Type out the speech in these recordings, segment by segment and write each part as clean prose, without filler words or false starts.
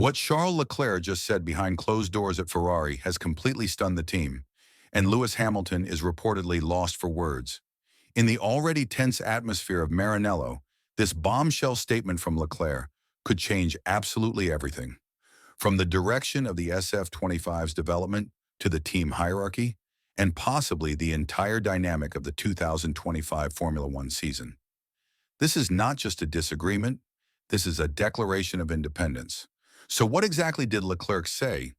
What Charles Leclerc just said behind closed doors at Ferrari has completely stunned the team, and Lewis Hamilton is reportedly lost for words. In the already tense atmosphere of Maranello, this bombshell statement from Leclerc could change absolutely everything, from the direction of the SF25's development to the team hierarchy, and possibly the entire dynamic of the 2025 Formula One season. This is not just a disagreement, this is a declaration of independence. So what exactly did Leclerc say?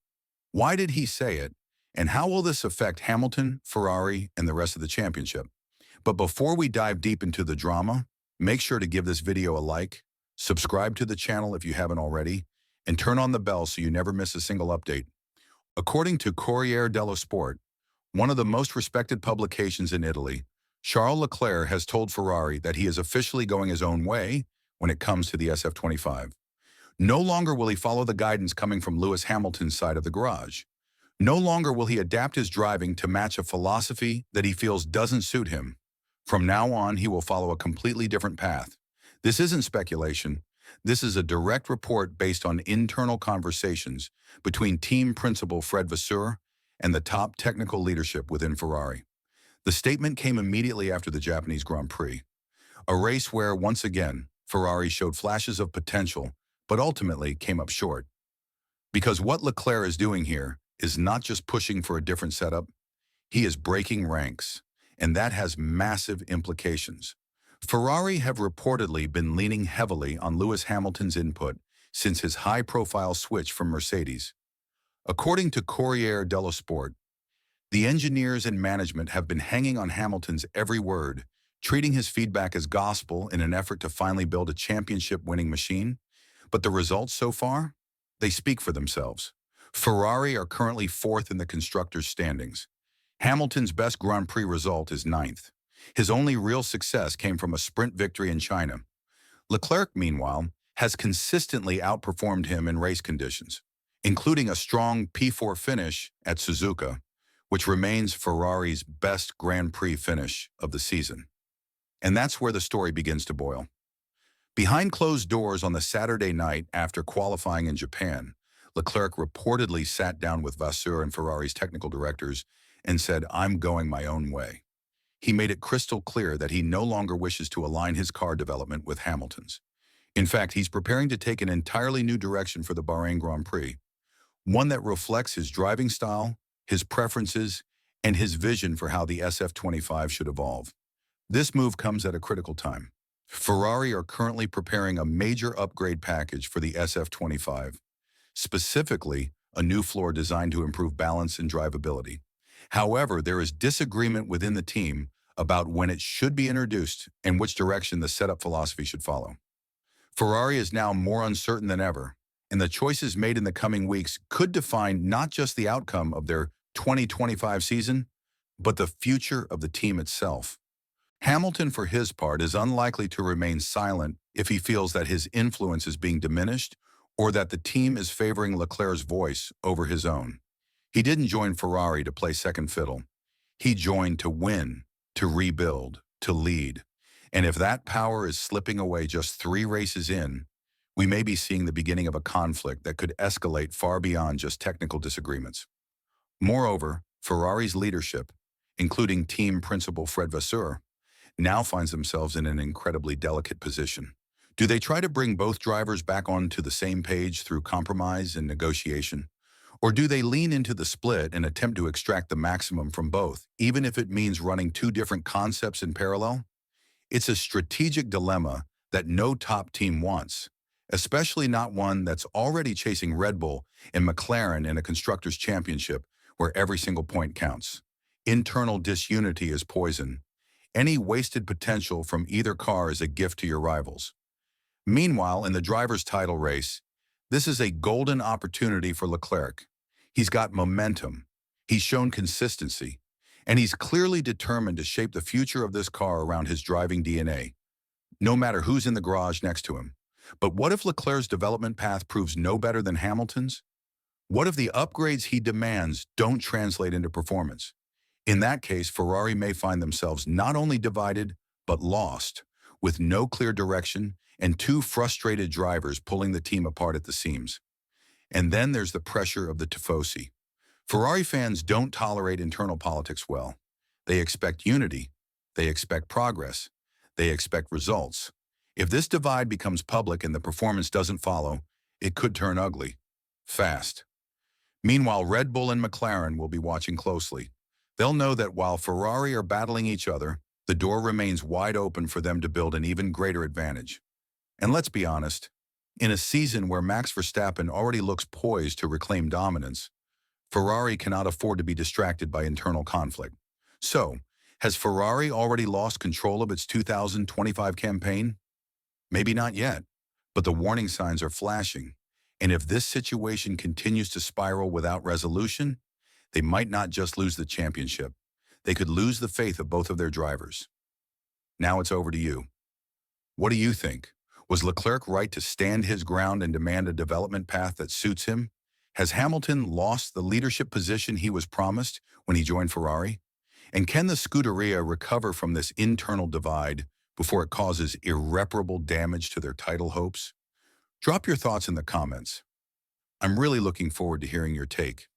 Why did he say it? And how will this affect Hamilton, Ferrari, and the rest of the championship? But before we dive deep into the drama, make sure to give this video a like, subscribe to the channel if you haven't already, and turn on the bell so you never miss a single update. According to Corriere dello Sport, one of the most respected publications in Italy, Charles Leclerc has told Ferrari that he is officially going his own way when it comes to the SF25. No longer will he follow the guidance coming from Lewis Hamilton's side of the garage. No longer will he adapt his driving to match a philosophy that he feels doesn't suit him. From now on, he will follow a completely different path. This isn't speculation. This is a direct report based on internal conversations between team principal Fred Vasseur and the top technical leadership within Ferrari. The statement came immediately after the Japanese Grand Prix, a race where, once again, Ferrari showed flashes of potential, but ultimately came up short. Because what Leclerc is doing here is not just pushing for a different setup, he is breaking ranks, and that has massive implications. Ferrari have reportedly been leaning heavily on Lewis Hamilton's input since his high-profile switch from Mercedes. According to Corriere dello Sport, the engineers and management have been hanging on Hamilton's every word, treating his feedback as gospel in an effort to finally build a championship-winning machine. But the results so far? They speak for themselves. Ferrari are currently fourth in the constructors' standings. Hamilton's best Grand Prix result is ninth. His only real success came from a sprint victory in China. Leclerc, meanwhile, has consistently outperformed him in race conditions, including a strong P4 finish at Suzuka, which remains Ferrari's best Grand Prix finish of the season. And that's where the story begins to boil. Behind closed doors on the Saturday night after qualifying in Japan, Leclerc reportedly sat down with Vasseur and Ferrari's technical directors and said, "I'm going my own way." He made it crystal clear that he no longer wishes to align his car development with Hamilton's. In fact, he's preparing to take an entirely new direction for the Bahrain Grand Prix, one that reflects his driving style, his preferences, and his vision for how the SF25 should evolve. This move comes at a critical time. Ferrari are currently preparing a major upgrade package for the SF25, specifically a new floor designed to improve balance and drivability. However, there is disagreement within the team about when it should be introduced and which direction the setup philosophy should follow. Ferrari is now more uncertain than ever, and the choices made in the coming weeks could define not just the outcome of their 2025 season, but the future of the team itself. Hamilton, for his part, is unlikely to remain silent if he feels that his influence is being diminished or that the team is favoring Leclerc's voice over his own. He didn't join Ferrari to play second fiddle. He joined to win, to rebuild, to lead. And if that power is slipping away just 3 races in, we may be seeing the beginning of a conflict that could escalate far beyond just technical disagreements. Moreover, Ferrari's leadership, including team principal Fred Vasseur, now finds themselves in an incredibly delicate position. Do they try to bring both drivers back onto the same page through compromise and negotiation? Or do they lean into the split and attempt to extract the maximum from both, even if it means running 2 different concepts in parallel? It's a strategic dilemma that no top team wants, especially not one that's already chasing Red Bull and McLaren in a Constructors' Championship where every single point counts. Internal disunity is poison. Any wasted potential from either car is a gift to your rivals. Meanwhile, in the driver's title race, this is a golden opportunity for Leclerc. He's got momentum, he's shown consistency, and he's clearly determined to shape the future of this car around his driving DNA, no matter who's in the garage next to him. But what if Leclerc's development path proves no better than Hamilton's? What if the upgrades he demands don't translate into performance? In that case, Ferrari may find themselves not only divided, but lost, with no clear direction and 2 frustrated drivers pulling the team apart at the seams. And then there's the pressure of the tifosi. Ferrari fans don't tolerate internal politics well. They expect unity. They expect progress. They expect results. If this divide becomes public and the performance doesn't follow, it could turn ugly. Fast. Meanwhile, Red Bull and McLaren will be watching closely. They'll know that while Ferrari are battling each other, the door remains wide open for them to build an even greater advantage. And let's be honest, in a season where Max Verstappen already looks poised to reclaim dominance, Ferrari cannot afford to be distracted by internal conflict. So, has Ferrari already lost control of its 2025 campaign? Maybe not yet, but the warning signs are flashing. And if this situation continues to spiral without resolution, they might not just lose the championship. They could lose the faith of both of their drivers. Now it's over to you. What do you think? Was Leclerc right to stand his ground and demand a development path that suits him? Has Hamilton lost the leadership position he was promised when he joined Ferrari? And can the Scuderia recover from this internal divide before it causes irreparable damage to their title hopes? Drop your thoughts in the comments. I'm really looking forward to hearing your take.